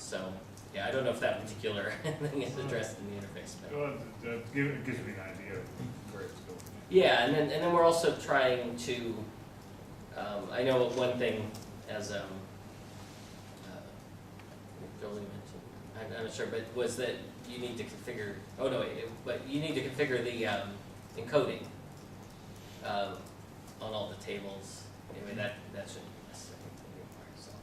So, yeah, I don't know if that particular thing is addressed in the interface. But. Well, it gives me an idea of where it's going. Yeah, and then we're also trying to, I know one thing as Jolie mentioned, I'm not sure, but was that you need to configure, oh no, but you need to configure the encoding on all the tables. Anyway, that shouldn't be necessary anymore.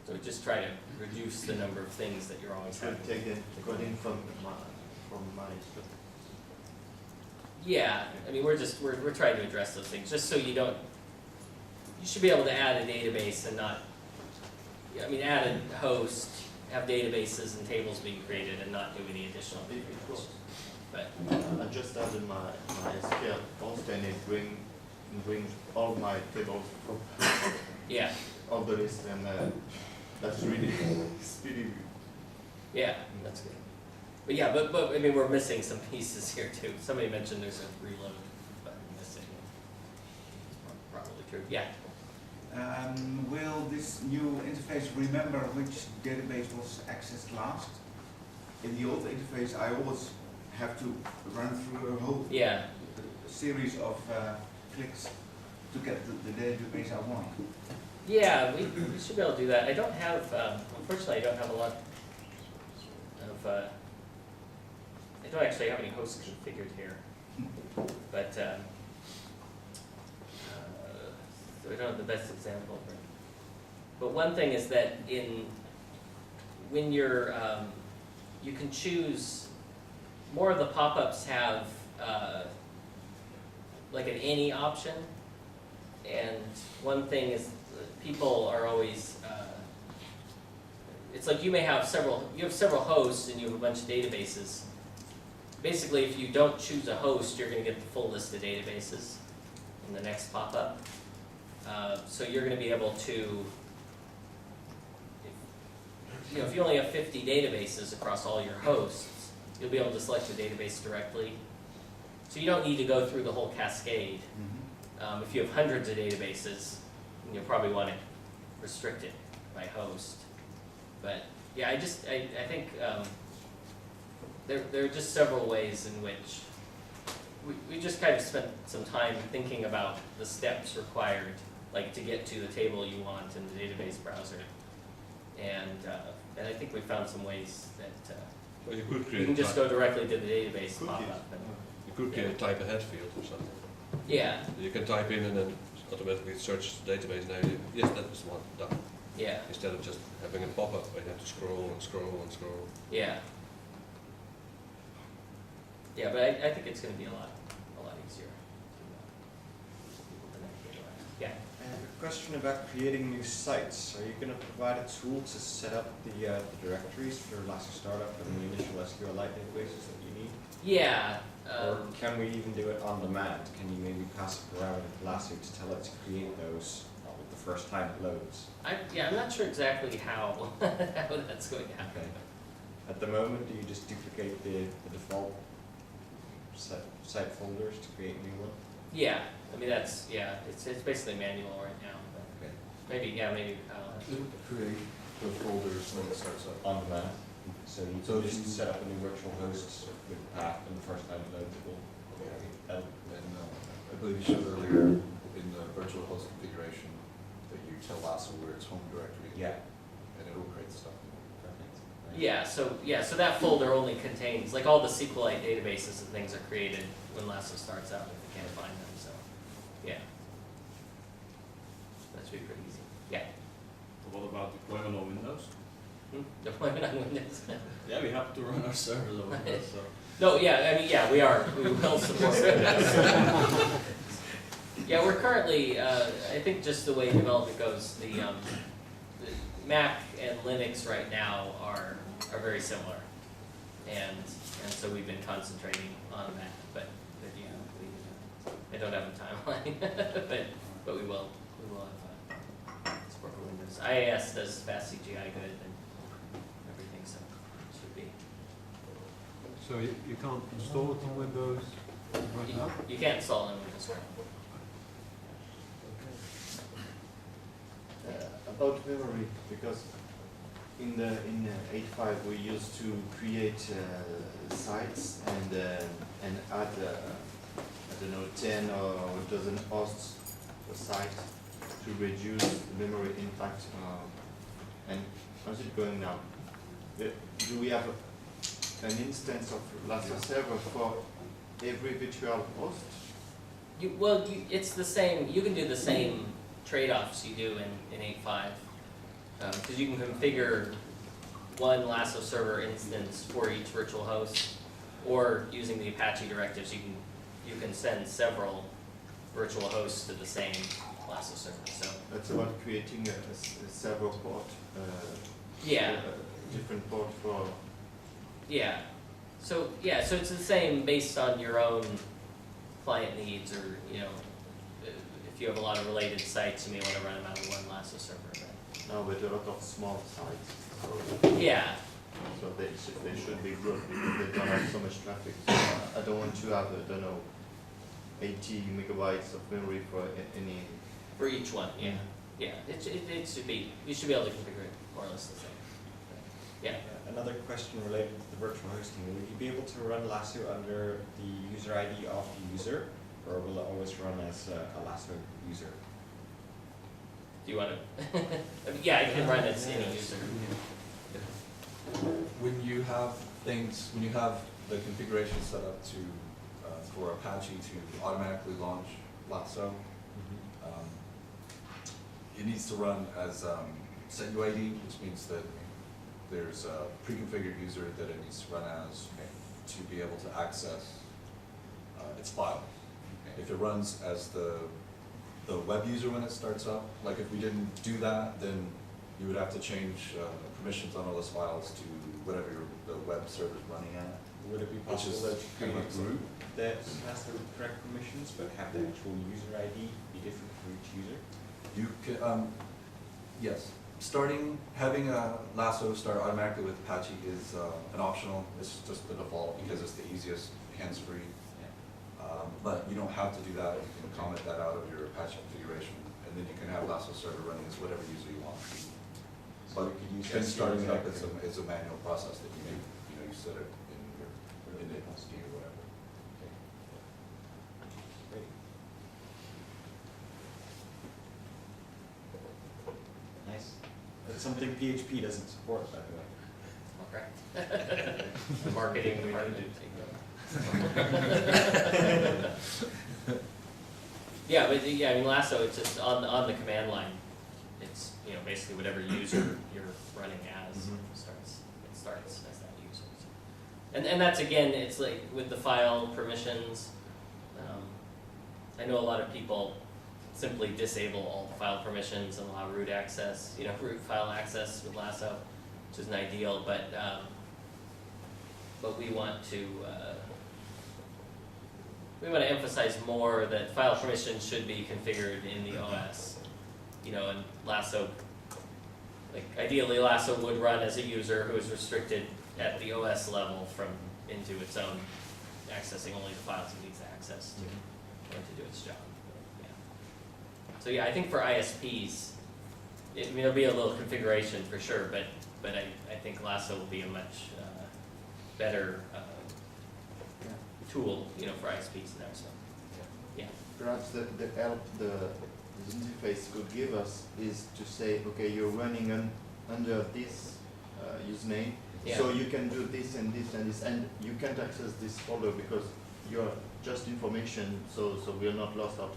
So we just try to reduce the number of things that you're always having. Take the encoding from my script. Yeah, I mean we're trying to address those things just so you don't. You should be able to add a database and not. I mean, add a host, have databases and tables being created, and not do any additional configuration. But I just added my SQL host and it brings all my tables from yeah, all the list, and that's really speedy. yeah, that's good. But yeah, but I mean we're missing some pieces here too. Somebody mentioned there's a reload button missing. Probably true. Yeah. Will this new interface remember which database was accessed last? In the old interface, I always have to run through a whole series of clicks to get the database I want. Yeah, we should be able to do that. I don't have, unfortunately, I don't have a lot of, I don't actually have any hosts configured here. But, so I don't have the best example. But one thing is that when you're, you can choose, more of the pop-ups have like an any option. And one thing is people are always, it's like you have several hosts and you have a bunch of databases. Basically, if you don't choose a host, you're going to get the full list of databases in the next pop-up. So you're going to be able to, if you only have 50 databases across all your hosts, you'll be able to select the database directly. So you don't need to go through the whole cascade. If you have hundreds of databases, you'll probably want to restrict it by host. But yeah, I think there are just several ways in which we just kind of spent some time thinking about the steps required, like to get to the table you want in the database browser. And I think we found some ways that well, you could create you can just go directly to the database pop-up. You could create a type ahead field or something. Yeah. You can type in and then automatically search the database name. Yes, that was one done. Yeah. Instead of just having a pop-up where you have to scroll and scroll and scroll. Yeah. Yeah, but I think it's going to be a lot easier. Yeah. I have a question about creating new sites. Are you going to provide a tool to set up the directories for Lasso Startup and the initial SQLite databases that you need? Yeah. Or can we even do it on demand? Can you maybe pass a parameter to Lasso to tell it to create those the first time it loads? I'm not sure exactly how that's going to happen. Okay. At the moment, do you just duplicate the default site folders to create a new one? Yeah, I mean it's basically manual right now. But Okay. maybe Create the folders when it starts up. On demand. So you So can just you- set up a new virtual host with the path, and the first time it loads, it will. And I believe you showed earlier in the virtual host configuration that you tell Lasso where its home directory is. Yeah. And it will create stuff. Perfect. So that folder only contains, like all the SQLite databases and things are created when Lasso starts out if you can't find them. So yeah, that should be pretty easy. Yeah. What about deployment on Windows? Deployment on Windows. Yeah, we have to run our servers on Windows. So. No, yeah, I mean, yeah, we will support Windows. Yeah, we're currently, I think just the way development goes, the Mac and Linux right now are very similar, and so we've been concentrating on that. But yeah, I don't have a timeline, but we will have support for Windows. IIS does fast CGI good and everything, so it should be. So you can't install it on Windows right now? You can't install it on Windows. About memory, because in the 8.5 we used to create sites and add I don't know 10 or a dozen hosts per site to reduce the memory impact. And how's it going now? Do we have an instance of Lasso server for every virtual host? It's the same. You can do the same trade-offs you do in 8.5, because you can configure one Lasso server instance for each virtual host, or using the Apache directives, you can send several virtual hosts to the same Lasso server. So that's about creating a server port. Yeah. A different port for. Yeah. So it's the same based on your own client needs, or if you have a lot of related sites, you may want to run them out of one Lasso server. No, but a lot of small sites. So Yeah. So they should be good because they don't have so much traffic. So I don't want to have, 80 megabytes of memory for any. For each one, yeah. Yeah, it should be, you should be able to configure it more or less the same. Yeah. Another question related to the virtual hosting. Will you be able to run Lasso under the user ID of the user, or will it always run as a Lasso user? Do you want to? Yeah, I can run as any user. When you have the configuration set up to for Apache to automatically launch Lasso, it needs to run as setuid, which means that there's a pre-configured user that it needs to run as to be able to access its file. If it runs as the web user when it starts up, like if we didn't do that, then you would have to change permissions on all those files to whatever the web server is running at. Would it be Which is possible that you kind of create like a root. group that has the correct permissions, but have the actual user ID be different for each user? You can, yes. Having a Lasso start automatically with Apache is an optional. It's just the default because it's the easiest, hands-free. But you don't have to do that. You can comment that out of your Apache configuration, and then you can have Lasso server running as whatever user you want. So we could use And SQL starting it up vector. is a manual process that you make. You set it in the SD or whatever. Great. Nice. That's something PHP doesn't support, by the way. Okay. The marketing department. Yeah, but I mean Lasso, it's just on the command line. It's basically whatever user you're running as it starts as that user. And that's again, it's like with the file permissions. I know a lot of people simply disable all the file permissions and allow root access, root file access with Lasso, which isn't ideal, but we want to emphasize more that file permissions should be configured in the OS, and Lasso, like ideally Lasso would run as a user who is restricted at the OS level into its own, accessing only the files it needs access to do its job. So yeah, I think for ISPs, there'll be a little configuration for sure, but I think Lasso will be a much better tool, for ISPs and that stuff. Yeah. Perhaps the help the interface could give us is to say, okay, you're running under this username, so you can do this and this and this, and you can't access this folder because you're just information, so we're not lost out.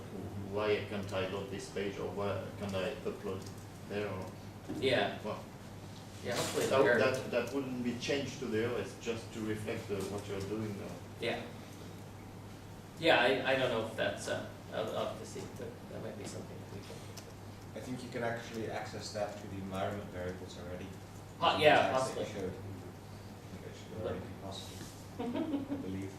Why can't I load this page, or why can't I upload there? Or Yeah. well, Yeah. Hopefully that wouldn't be changed to the OS just to reflect what you're doing now. Yeah. Yeah, I don't know if that's I'll have to see, but that might be something that we can. I think you can actually access that through the environment variables already. Yeah, Syntax that you possibly. showed. I think that should already be possible, I believe.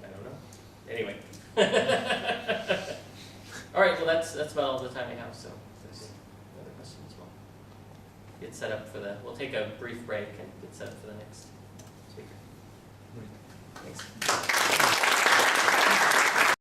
I don't know. Anyway. All right. Well, that's about all the time I have. So, if there's other questions, we'll get set up for we'll take a brief break and get set up for the next speaker. Thanks.